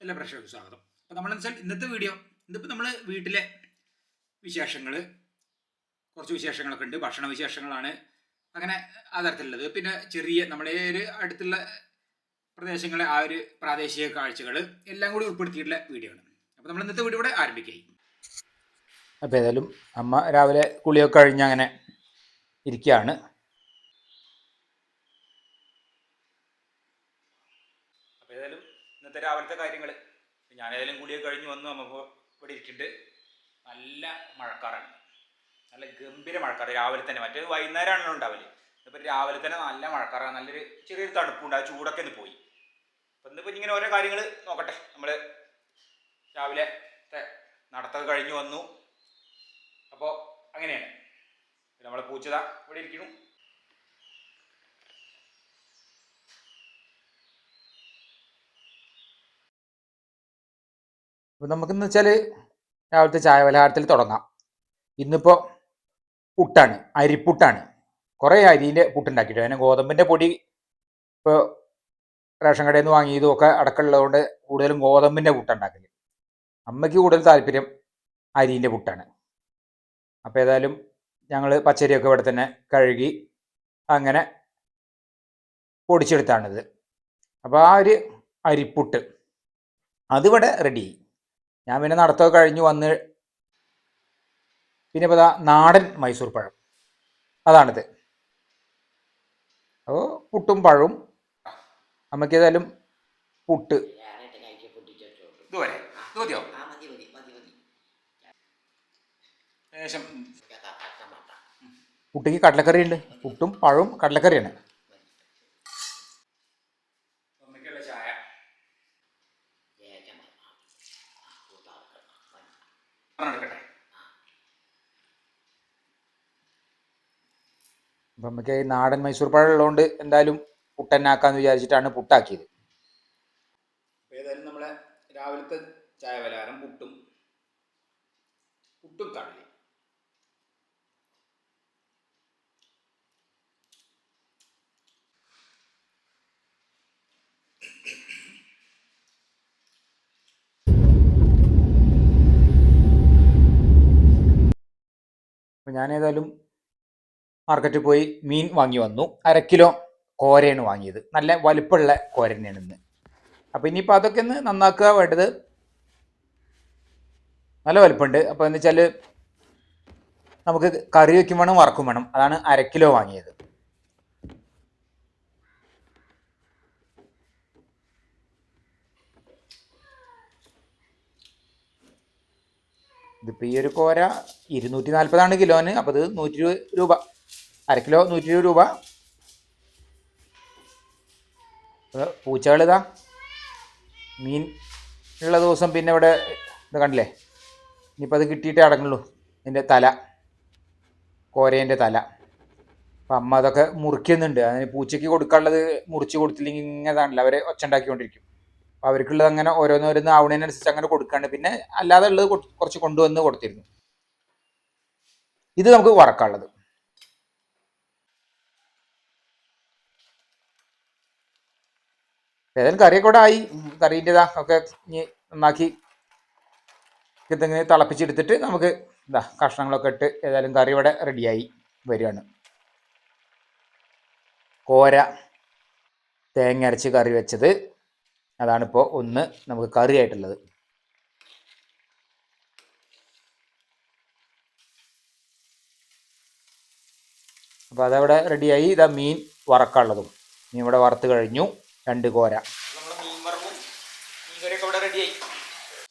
എല്ലാ പ്രേക്ഷകർക്കും സ്വാഗതം. അപ്പോൾ നമ്മളെന്ന് വെച്ചാൽ ഇന്നത്തെ വീഡിയോ ഇന്നിപ്പോൾ നമ്മൾ വീട്ടിലെ വിശേഷങ്ങൾ, കുറച്ച് വിശേഷങ്ങളൊക്കെ ഉണ്ട്. ഭക്ഷണ വിശേഷങ്ങളാണ് അങ്ങനെ ആ തരത്തിലുള്ളത്. പിന്നെ ചെറിയ നമ്മളെ ഒരു അടുത്തുള്ള പ്രദേശങ്ങളെ ആ ഒരു പ്രാദേശിക കാഴ്ചകൾ എല്ലാം കൂടി ഉൾപ്പെടുത്തിയിട്ടുള്ള വീഡിയോ ആണ്. അപ്പോൾ നമ്മൾ ഇന്നത്തെ വീഡിയോ ഇവിടെ ആരംഭിക്കുകയും. അപ്പോൾ ഏതായാലും അമ്മ രാവിലെ കുളിയൊക്കെ കഴിഞ്ഞ് അങ്ങനെ ഇരിക്കുകയാണ്. അപ്പോൾ ഏതായാലും ഇന്നത്തെ രാവിലത്തെ കാര്യങ്ങൾ ഞാനേതായാലും കുളിയൊക്കെ കഴിഞ്ഞ് വന്നു. നമുക്ക് ഇവിടെ ഇരിക്കുന്നുണ്ട്. നല്ല മഴക്കാറാണ്, നല്ല ഗംഭീര മഴക്കാറ് രാവിലെ തന്നെ. മറ്റേ വൈകുന്നേരമാണല്ലോ ഉണ്ടാവില്ലേ, ഇപ്പോൾ രാവിലെ തന്നെ നല്ല മഴക്കാറാണ്. നല്ലൊരു ചെറിയൊരു തണുപ്പുണ്ട്, ആ ചൂടൊക്കെ ഒന്ന് പോയി. അപ്പം ഇന്നിപ്പോൾ ഇങ്ങനെ ഓരോ കാര്യങ്ങൾ നോക്കട്ടെ. നമ്മൾ രാവിലത്തെ നടത്തൊക്കെ കഴിഞ്ഞ് വന്നു. അപ്പോൾ അങ്ങനെയാണ് നമ്മളെ പൂച്ചത ഇവിടെ ഇരിക്കുന്നു. അപ്പോൾ നമുക്കെന്ന് വെച്ചാൽ രാവിലത്തെ ചായ പലഹാരത്തിൽ തുടങ്ങാം. ഇന്നിപ്പോൾ പുട്ടാണ്, അരിപ്പുട്ടാണ്. കുറേ അരിൻ്റെ പുട്ടുണ്ടാക്കിയിട്ട്, അതിന് ഗോതമ്പിൻ്റെ പൊടി ഇപ്പോൾ റേഷൻ കടയിൽ നിന്ന് വാങ്ങിയതും ഒക്കെ അടക്കമുള്ളതുകൊണ്ട് കൂടുതലും ഗോതമ്പിൻ്റെ പുട്ടുണ്ടാക്കൽ. അമ്മയ്ക്ക് കൂടുതൽ താല്പര്യം അരിൻ്റെ പുട്ടാണ്. അപ്പോൾ ഏതായാലും ഞങ്ങൾ പച്ചരിയൊക്കെ ഇവിടെ തന്നെ കഴുകി അങ്ങനെ പൊടിച്ചെടുത്താണിത്. അപ്പോൾ ആ ഒരു അരിപ്പുട്ട് അതിവിടെ റെഡി. ഞാൻ പിന്നെ നടത്തൊക്കെ കഴിഞ്ഞ് വന്ന് പിന്നെ ഇപ്പോൾ നാടൻ മൈസൂർ പഴം അതാണിത്. അപ്പോൾ പുട്ടും പഴവും നമുക്ക് ഏതായാലും പുട്ട് പുട്ടിക്ക് കടലക്കറി ഉണ്ട്. പുട്ടും പഴവും കടലക്കറിയാണ്. അപ്പം നമുക്ക് ഈ നാടൻ മൈസൂർ പഴം ഉള്ളതുകൊണ്ട് എന്തായാലും പുട്ടന്നാക്കാന്ന് വിചാരിച്ചിട്ടാണ് പുട്ടാക്കിയത്. ഏതായാലും നമ്മളെ രാവിലത്തെ ചായ പലഹാരം പുട്ടും കടലയും. അപ്പം ഞാനേതായാലും മാർക്കറ്റിൽ പോയി മീൻ വാങ്ങി വന്നു. 1/2 കിലോ കോരയാണ് വാങ്ങിയത്. നല്ല വലുപ്പമുള്ള കോര തന്നെയാണ് ഇന്ന്. അപ്പോൾ ഇനിയിപ്പോൾ അതൊക്കെ ഒന്ന് നന്നാക്കുക വേണ്ടത്. നല്ല വലുപ്പമുണ്ട്. അപ്പോൾ എന്ന് വെച്ചാൽ നമുക്ക് കറി വയ്ക്കും വേണം, വറക്കും വേണം. അതാണ് 1/2 കിലോ വാങ്ങിയത്. ഇതിപ്പോൾ ഈ ഒരു കോര 240 കിലോന്. അപ്പോൾ ഇത് 120 രൂപ. 1/2 കിലോ 120 രൂപ. പൂച്ചകളിതാ മീൻ ഉള്ള ദിവസം പിന്നെ ഇവിടെ ഇത് കണ്ടില്ലേ. ഇനിയിപ്പോൾ അത് കിട്ടിയിട്ടേ അടങ്ങുള്ളൂ. ഇതിൻ്റെ തല, കോരേൻ്റെ തല. അപ്പം അമ്മ അതൊക്കെ മുറിക്കുന്നുണ്ട്. അതിന് പൂച്ചയ്ക്ക് കൊടുക്കാനുള്ളത് മുറിച്ച് കൊടുത്തില്ലെങ്കിൽ ഇങ്ങനെതാണല്ലോ, അവർ ഒച്ച ഉണ്ടാക്കിക്കൊണ്ടിരിക്കും. അപ്പോൾ അവർക്കുള്ളത് അങ്ങനെ ഓരോന്നോരോന്ന് ആവുന്നതിനനുസരിച്ച് അങ്ങനെ കൊടുക്കാണ്ട്. പിന്നെ അല്ലാതെ ഉള്ളത് കുറച്ച് കൊണ്ടുവന്ന് കൊടുത്തിരുന്നു. ഇത് നമുക്ക് വറക്കാനുള്ളത്. ഏതായാലും കറിയൊക്കെ കൂടെ ആയി. കറീൻ്റെതാ ഒക്കെ ഇനി നന്നാക്കി ഇങ്ങനെ തിളപ്പിച്ചെടുത്തിട്ട് നമുക്ക് കഷ്ണങ്ങളൊക്കെ ഇട്ട് ഏതായാലും കറി ഇവിടെ റെഡിയായി വരികയാണ്. കോര തേങ്ങ അരച്ച് കറി വെച്ചത് അതാണിപ്പോൾ ഒന്ന് നമുക്ക് കറിയായിട്ടുള്ളത്. അപ്പോൾ അതവിടെ റെഡിയായി. ഇതാ മീൻ വറക്കാനുള്ളതും മീൻ ഇവിടെ വറുത്ത് കഴിഞ്ഞു. 2 കോര. നമ്മുടെ മീൻ വറവും മീൻ കറിയൊക്കെ ഇവിടെ റെഡിയായി.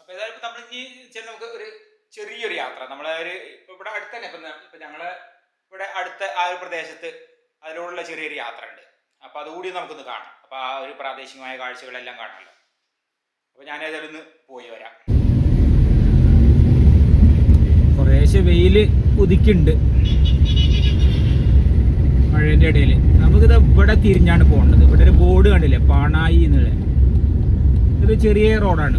അപ്പോൾ ഏതായാലും നമ്മൾ ഇനി നമുക്ക് ഒരു ചെറിയൊരു യാത്ര, നമ്മളെ ഒരു ഇവിടെ അടുത്ത് തന്നെ ഇപ്പം ഞങ്ങൾ ഇവിടെ അടുത്ത ആ ഒരു പ്രദേശത്ത് അതിലൂടെയുള്ള ചെറിയൊരു യാത്ര ഉണ്ട്. അപ്പോൾ അതുകൂടി നമുക്കൊന്ന് കാണാം. അപ്പോൾ ആ ഒരു പ്രാദേശികമായ കാഴ്ചകളെല്ലാം കാണാമല്ലോ. അപ്പോൾ ഞാൻ ഏതായാലും ഒന്ന് പോയി വരാം. കുറേശ്ശെ വെയിൽ ഉദിക്കുന്നുണ്ട് മഴേൻ്റെ ഇടയിൽ. നമുക്കിത് ഇവിടെ തിരിഞ്ഞാണ് പോകേണ്ടത്. ഇവിടെ ഒരു ബോർഡ് കണ്ടില്ലേ, പാണായി എന്നുള്ള. ഇതൊരു ചെറിയ റോഡാണ്.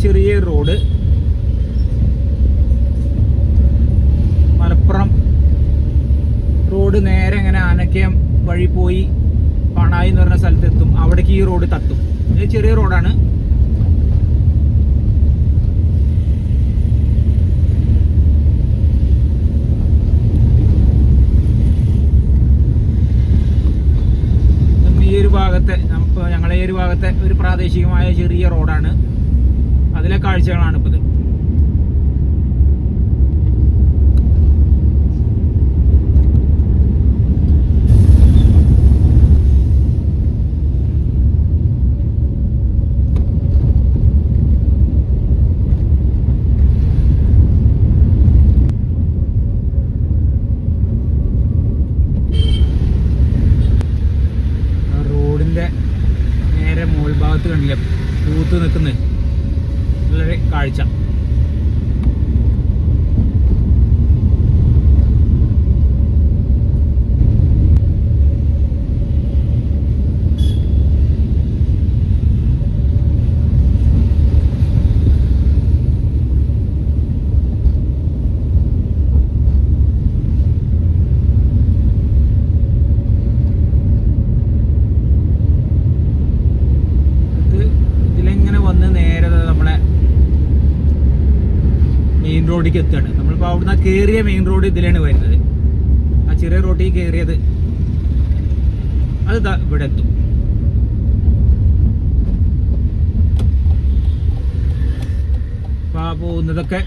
ചെറിയ റോഡ് മലപ്പുറം റോഡ് നേരെ ഇങ്ങനെ ആനക്കയം വഴി പോയി പാണായി എന്ന് പറഞ്ഞ സ്ഥലത്തെത്തും. അവിടേക്ക് ഈ റോഡ് തട്ടും. ഇത് ചെറിയ റോഡാണ്. ഈ ഒരു ഭാഗത്തെ ഞങ്ങളെ ഈ ഒരു ഭാഗത്തെ ഒരു പ്രാദേശികമായ ചെറിയ റോഡാണ്. അതിലെ കാഴ്ചകളാണ് ഇപ്പോൾ ഇത്. നേരെ മോൾ ഭാഗത്ത് കണ്ടില്ലേ പൂത്ത് നിൽക്കുന്നത്, നല്ലൊരു കാഴ്ച. മെയിൻ റോഡിലേക്ക് എത്തുകയാണ്. നമ്മളിപ്പോൾ അവിടുന്ന് കയറിയ മെയിൻ റോഡ് ഇതിലാണ് വരുന്നത്. ആ ചെറിയ റോഡിൽ കയറിയത് അത് ഇവിടെ എത്തും. അപ്പോൾ ആ പോകുന്നതൊക്കെ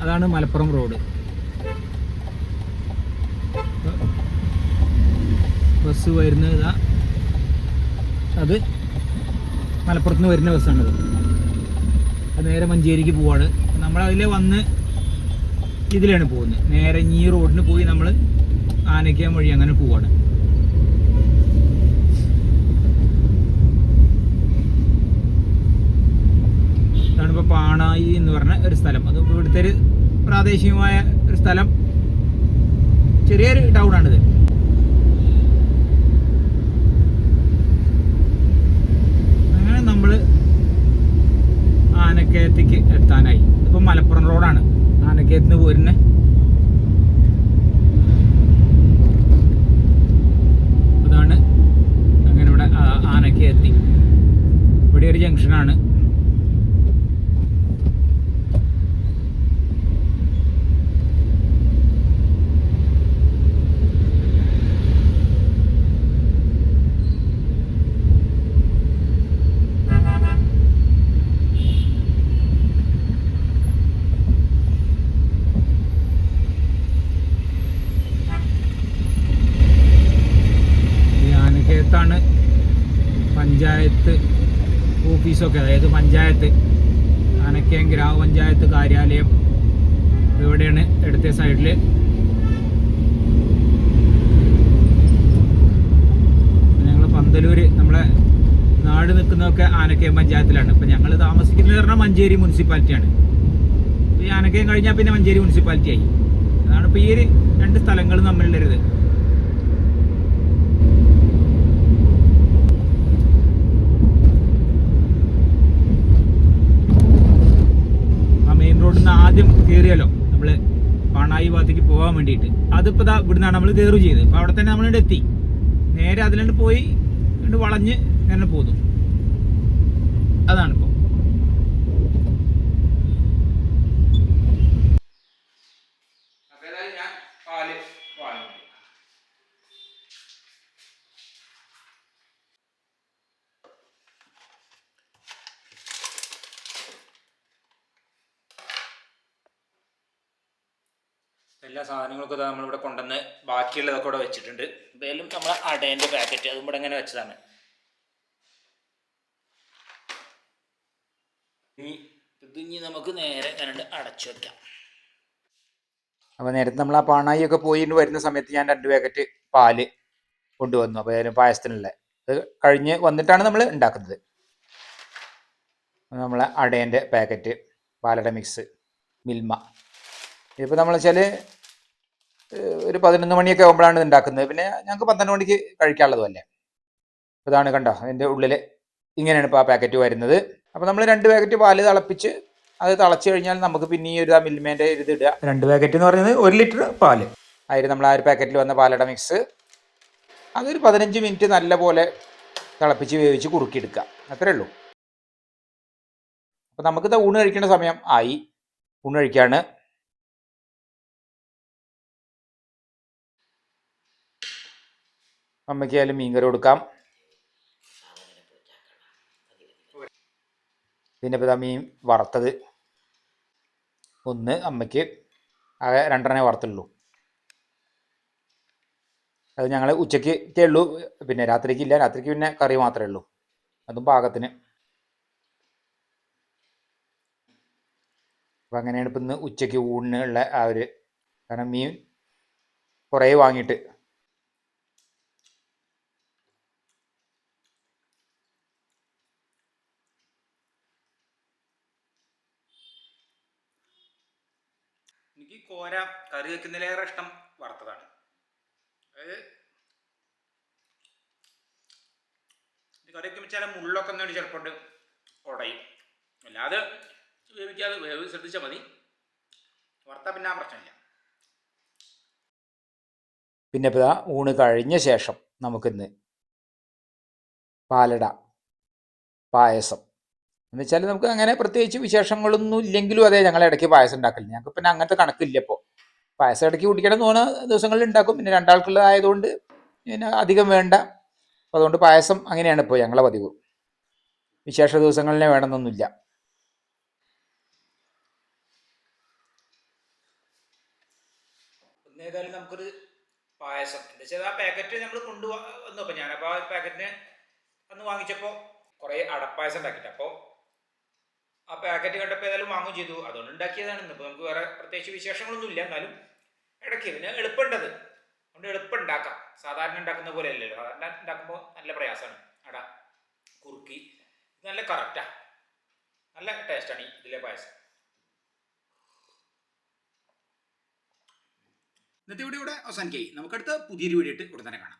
അതാണ് മലപ്പുറം റോഡ്. ബസ് വരുന്നത് അത് മലപ്പുറത്ത് നിന്ന് വരുന്ന ബസ്സാണിത്. നേരെ മഞ്ചേരിക്ക് പോവാണ്. നമ്മളതിൽ വന്ന് ഇതിലാണ് പോകുന്നത്. നേരെ ഈ റോഡിന് പോയി നമ്മൾ ആനക്കയം വഴി അങ്ങനെ പോവാണ്. ഇതാണിപ്പോൾ പാണായി എന്ന് പറഞ്ഞ ഒരു സ്ഥലം. അത് ഇവിടുത്തെ ഒരു പ്രാദേശികമായ ഒരു സ്ഥലം, ചെറിയൊരു ടൗണാണിത്. അങ്ങനെ നമ്മൾ ആനക്കയത്തേക്ക് എത്താനായി. ഇപ്പം മലപ്പുറം റോഡാണ് ആനക്കയത്തിന് പോരുന്നത്. അതാണ് അങ്ങനെ ഇവിടെ ആനക്കയത്തി. ഇവിടെ ഒരു ജംഗ്ഷനാണ്. ാണ് പഞ്ചായത്ത് ഓഫീസൊക്കെ, അതായത് പഞ്ചായത്ത് ആനക്കയം ഗ്രാമപഞ്ചായത്ത് കാര്യാലയം ഇവിടെയാണ്. ഇടത്തെ സൈഡിൽ ഞങ്ങൾ പന്തലൂർ, നമ്മളെ നാട് നിൽക്കുന്നതൊക്കെ ആനക്കയം പഞ്ചായത്തിലാണ്. ഇപ്പം ഞങ്ങൾ താമസിക്കുന്നത് പറഞ്ഞാൽ മഞ്ചേരി മുനിസിപ്പാലിറ്റിയാണ്. ഈ ആനക്കയം കഴിഞ്ഞാൽ പിന്നെ മഞ്ചേരി മുനിസിപ്പാലിറ്റി ആയി. അതാണ് ഇപ്പോൾ ഈ ഒരു രണ്ട് സ്ഥലങ്ങളും തമ്മിലുള്ളൊരിത്. റോഡിന്ന് ആദ്യം കയറിയല്ലോ നമ്മൾ പാണായി ഭാഗത്തേക്ക് പോകാൻ വേണ്ടിയിട്ട്. അതിപ്പോൾ ഇതാ ഇവിടുന്നാണ് നമ്മൾ കയറുകയും ചെയ്തത്. അപ്പോൾ അവിടെ തന്നെ നമ്മളിവിടെ എത്തി. നേരെ അതിലുണ്ട് പോയി കണ്ട് വളഞ്ഞ് അങ്ങനെ പോന്നു. അതാണിപ്പോൾ. ഞാൻ പാല് വാങ്ങി. എല്ലാ സാധനങ്ങളൊക്കെ നമ്മളിവിടെ കൊണ്ടുവന്ന് ബാക്കിയുള്ളതൊക്കെ ഇവിടെ വെച്ചിട്ടുണ്ട്. എന്തായാലും നമ്മൾ അടേൻ്റെ പാക്കറ്റ് അതും ഇവിടെ ഇങ്ങനെ വെച്ചതാണ്. ഇനി നമുക്ക് നേരെ അങ്ങനെ അടച്ചു വെക്കാം. അപ്പോൾ നേരത്തെ നമ്മൾ ആ പാണായിയൊക്കെ പോയിട്ട് വരുന്ന സമയത്ത് ഞാൻ 2 പാക്കറ്റ് പാല് കൊണ്ടുവന്നു. അപ്പോൾ അതിന് പായസത്തിനുള്ള അത് കഴിഞ്ഞ് വന്നിട്ടാണ് നമ്മൾ ഉണ്ടാക്കുന്നത്. നമ്മളെ അടേൻ്റെ പാക്കറ്റ്, പാലട മിക്സ്, മിൽമ. ഇതിപ്പോൾ നമ്മൾ വെച്ചാൽ ഒരു 11 മണിയൊക്കെ ആകുമ്പോഴാണ് ഉണ്ടാക്കുന്നത്. പിന്നെ ഞങ്ങൾക്ക് 12 മണിക്ക് കഴിക്കാനുള്ളതും അല്ലേ. ഇതാണ് കണ്ടോ, അതിൻ്റെ ഉള്ളിൽ ഇങ്ങനെയാണ് ഇപ്പോൾ ആ പാക്കറ്റ് വരുന്നത്. അപ്പോൾ നമ്മൾ 2 പാക്കറ്റ് പാല് തിളപ്പിച്ച് അത് തിളച്ച് കഴിഞ്ഞാൽ നമുക്ക് പിന്നെ ഈ ഒരു മിൽമേൻ്റെ ഇത് ഇടുക. 2 പാക്കറ്റ് എന്ന് പറയുന്നത് 1 ലിറ്റർ പാല്. അതിൽ നമ്മൾ ആ ഒരു പാക്കറ്റിൽ വന്ന പാലട മിക്സ് അതൊരു 15 മിനിറ്റ് നല്ല പോലെ തിളപ്പിച്ച് വേവിച്ച് കുറുക്കിയെടുക്കുക. അത്രേ ഉള്ളൂ. അപ്പോൾ നമുക്കിത് ഊണ് കഴിക്കേണ്ട സമയം ആയി. ഊണ് കഴിക്കുകയാണ്. അമ്മയ്ക്കായാലും മീൻകറി കൊടുക്കാം. പിന്നെ ഇപ്പോൾ മീൻ വറുത്തത് ഒന്ന് അമ്മയ്ക്ക്, ആകെ 2 വറുത്തുള്ളൂ. അത് ഞങ്ങൾ ഉച്ചയ്ക്കേ ഉള്ളൂ, പിന്നെ രാത്രിക്കില്ല. രാത്രിക്ക് പിന്നെ കറി മാത്രമേ ഉള്ളൂ, അതും പാകത്തിന്. അപ്പം അങ്ങനെയാണ് ഇപ്പം ഇന്ന് ഉച്ചയ്ക്ക് ഊണിനുള്ള ആ ഒരു, കാരണം മീൻ കുറേ വാങ്ങിയിട്ട്. എനിക്ക് കോര കറി വെക്കുന്നതിലേറെ ഇഷ്ടം വറുത്തതാണ്. അതായത് കറി വെക്കുമ്പോൾ ചില മുള്ളൊക്കെ ഒന്നും ചിലപ്പോൾ ഉടയും. അല്ലാതെ വേവിക്കാതെ വേവ് ശ്രദ്ധിച്ചാൽ മതി. വറുത്താൽ പിന്നെ ആ പ്രശ്നമില്ല. പിന്നെ ഇപ്പോൾ ഊണ് കഴിഞ്ഞ ശേഷം നമുക്കിന്ന് പാലട പായസം എന്ന് വെച്ചാൽ നമുക്ക് അങ്ങനെ പ്രത്യേകിച്ച് വിശേഷങ്ങളൊന്നും ഇല്ലെങ്കിലും അതെ ഞങ്ങൾ ഇടയ്ക്ക് പായസം ഉണ്ടാക്കില്ല. ഞങ്ങൾക്ക് പിന്നെ അങ്ങനത്തെ കണക്കില്ല. ഇപ്പോൾ പായസം ഇടയ്ക്ക് കുടിക്കണം തോന്നുന്ന ദിവസങ്ങളിൽ ഉണ്ടാക്കും. പിന്നെ 2 ആൾക്കുള്ളതായതുകൊണ്ട് പിന്നെ അധികം വേണ്ട. അപ്പോൾ അതുകൊണ്ട് പായസം അങ്ങനെയാണ് ഇപ്പോൾ ഞങ്ങളെ പതിവ്. വിശേഷ ദിവസങ്ങളിലെ വേണമെന്നൊന്നുമില്ല. ഏതായാലും നമുക്കൊരു പായസം എന്താ വെച്ചാൽ ആ പാക്കറ്റ് നമ്മൾ കൊണ്ടുവന്നു. അപ്പോൾ ഞാനപ്പോൾ ആ ഒരു പാക്കറ്റിന് അന്ന് വാങ്ങിച്ചപ്പോൾ കുറേ അടപ്പായസം ഉണ്ടാക്കിയിട്ട്, അപ്പോൾ ആ പാക്കറ്റ് കണ്ടപ്പോൾ ഏതായാലും വാങ്ങുകയും ചെയ്തു. അതുകൊണ്ട് ഉണ്ടാക്കിയതാണ്. ഇപ്പോൾ നമുക്ക് വേറെ പ്രത്യേകിച്ച് വിശേഷങ്ങളൊന്നും ഇല്ല. എന്നാലും ഇടയ്ക്ക് ഇതിന് എളുപ്പമുണ്ടത്, അതുകൊണ്ട് എളുപ്പം ഉണ്ടാക്കാം. സാധാരണ ഉണ്ടാക്കുന്ന പോലെ അല്ലല്ലോ. സാധാരണ ഉണ്ടാക്കുമ്പോൾ നല്ല പ്രയാസമാണ്. അട കുറുക്കി നല്ല കറക്റ്റാണ്, നല്ല ടേസ്റ്റാണ് ഇതിലെ പായസം. ഇന്നത്തെ വീഡിയോ ഇവിടെ അവസാനിക്കായി. നമുക്കടുത്ത പുതിയൊരു വീഡിയോ ഇട്ട് ഉടനെ കാണാം.